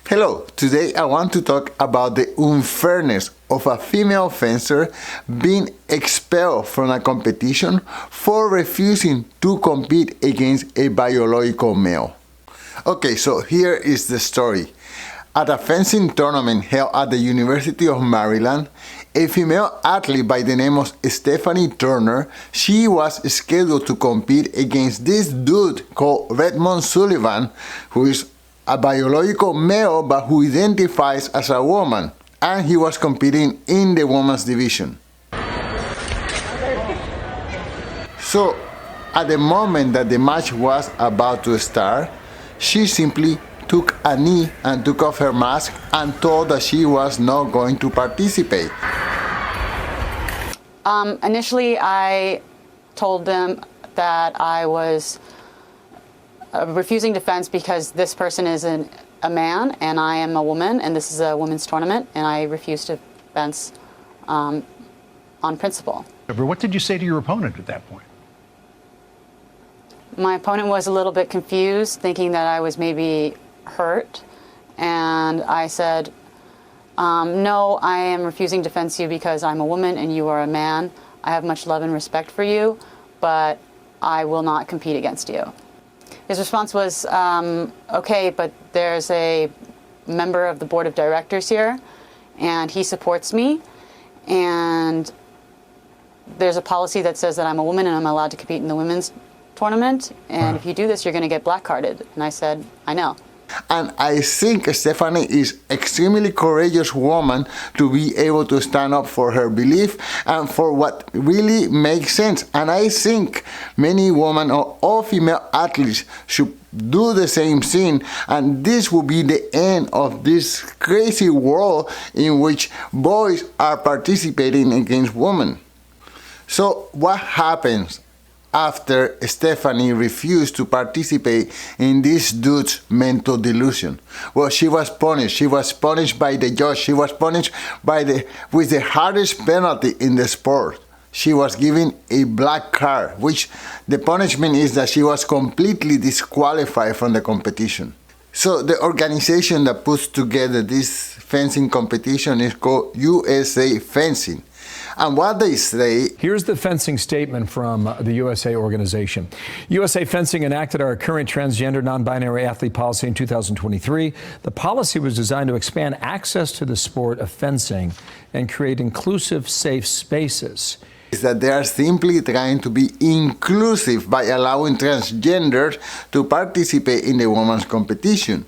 Hello, today I want to talk about the unfairness of a female fencer being expelled from a competition for refusing to compete against a biological male. Okay, so here is the story. At a fencing tournament held at the University of Maryland, a female athlete by the name of Stephanie Turner, she was scheduled to compete against this dude called Redmond Sullivan, who is a biological male but who identifies as a woman, and he was competing in the women's division. So, at the moment that the match was about to start, she simply took a knee and took off her mask and told that she was not going to participate. Initially, I told them that I was refusing defense because this person is a man and I am a woman, and this is a women's tournament, and I refused defense on principle. But what did you say to your opponent at that point? My opponent was a little bit confused, thinking that I was maybe hurt, and I said, no, I am refusing to defense you because I'm a woman and you are a man. I have much love and respect for you, but I will not compete against you. His response was, okay, but there's a member of the board of directors here, and he supports me, and there's a policy that says that I'm a woman and I'm allowed to compete in the women's tournament, and if you do this, you're going to get black carded. And I said, I know. And I think Stephanie is extremely courageous woman to be able to stand up for her belief and for what really makes sense. And I think many women or all female athletes should do the same thing, and this will be the end of this crazy world in which boys are participating against women. So what happens after Stephanie refused to participate in this dude's mental delusion? Well, she was punished. She was punished by the judge. She was punished with the hardest penalty in the sport. She was given a black card, which the punishment is that she was completely disqualified from the competition. So the organization that puts together this fencing competition is called USA Fencing. And what they say... Here's the fencing statement from the USA organization. USA Fencing enacted our current transgender non-binary athlete policy in 2023. The policy was designed to expand access to the sport of fencing and create inclusive, safe spaces. Is that they are simply trying to be inclusive by allowing transgenders to participate in the women's competition.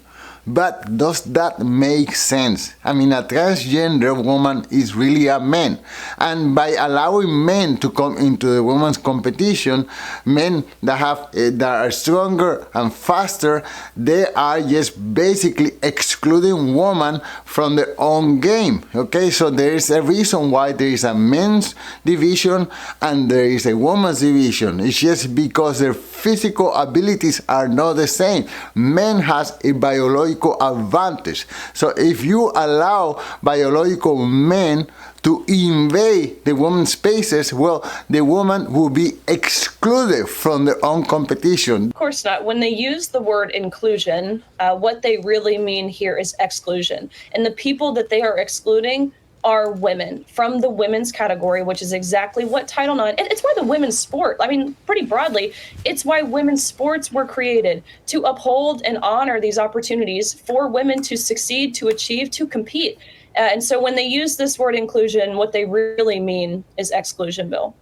But does that make sense? I mean, a transgender woman is really a man. And by allowing men to come into the women's competition, men that are stronger and faster, they are just basically excluding women from their own game. Okay, so there is a reason why there is a men's division and there is a women's division. It's just because their physical abilities are not the same. Men has a biological advantage. So if you allow biological men to invade the women's spaces, well, the woman will be excluded from their own competition. Of course not. When they use the word inclusion, what they really mean here is exclusion. And the people that they are excluding are women from the women's category, which is exactly what Title IX, it's why the women's sport, I mean, pretty broadly, it's why women's sports were created, to uphold and honor these opportunities for women to succeed, to achieve, to compete. And so when they use this word inclusion, what they really mean is exclusion, Bill.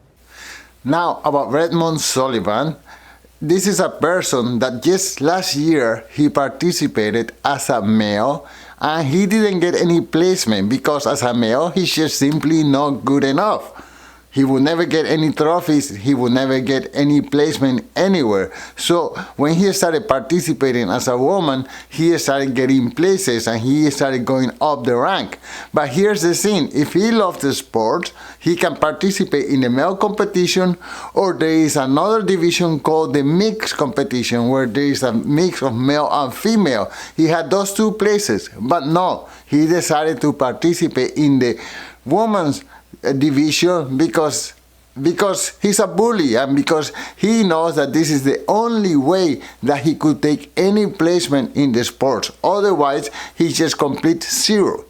Now, about Redmond Sullivan, this is a person that just last year he participated as a male, and he didn't get any placement because as a male he's just simply not good enough. He will never get any trophies, he will never get any placement anywhere. So when he started participating as a woman, he started getting places and he started going up the rank. But here's the thing, if he loves the sport, he can participate in the male competition, or there is another division called the mixed competition where there is a mix of male and female. He had those two places, but no, he decided to participate in the women's division because because he's a bully and because he knows that this is the only way that he could take any placement in the sports. Otherwise, he's just complete zero.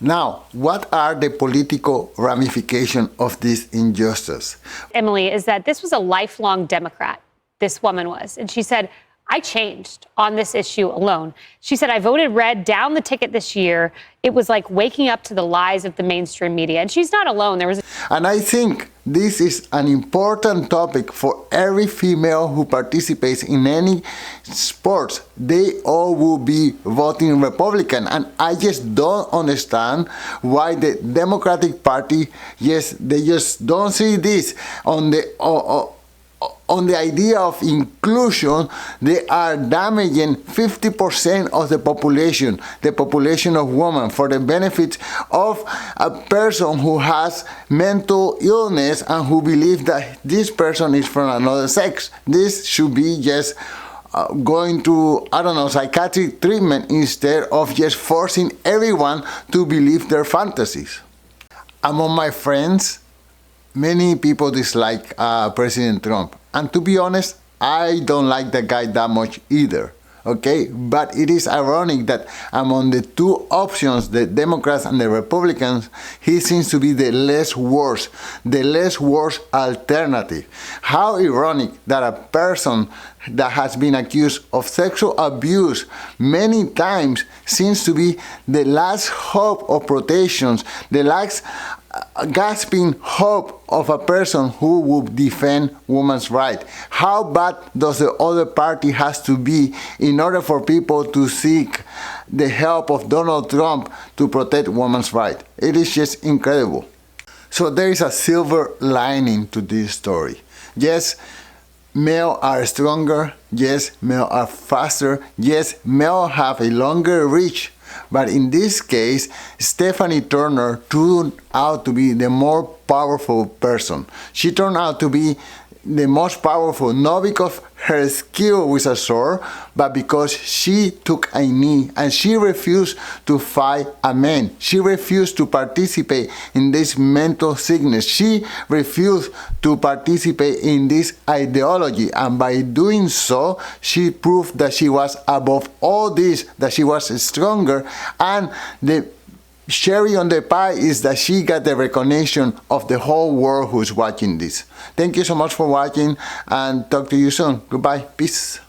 Now, what are the political ramifications of this injustice? Emily, is that this was a lifelong Democrat, this woman was. And she said, I changed on this issue alone. She said, I voted red down the ticket this year. It was like waking up to the lies of the mainstream media. And she's not alone. And I think this is an important topic for every female who participates in any sports. They all will be voting Republican. And I just don't understand why the Democratic Party, they just don't see this on the idea of inclusion. They are damaging 50% of the population of women, for the benefit of a person who has mental illness and who believes that this person is from another sex. This should be just going to, psychiatric treatment instead of just forcing everyone to believe their fantasies. Among my friends, many people dislike President Trump. And to be honest, I don't like the guy that much either. Okay? But it is ironic that among the two options, the Democrats and the Republicans, he seems to be the less worse alternative. How ironic that a person that has been accused of sexual abuse many times seems to be the last hope of protections, the last gasping hope of a person who would defend women's rights. How bad does the other party has to be in order for people to seek the help of Donald Trump to protect women's rights? It is just incredible. So there is a silver lining to this story. Yes, males are stronger. Yes, males are faster. Yes, males have a longer reach. But in this case, Stephanie Turner turned out to be the more powerful person. She turned out to be the most powerful, not because her skill with a sword, but because she took a knee and she refused to fight a man. She refused to participate in this mental sickness. She refused to participate in this ideology. And by doing so, she proved that she was above all this, that she was stronger. And the cherry on the pie is that she got the recognition of the whole world who's watching this. Thank you so much for watching and talk to you soon. Goodbye. Peace.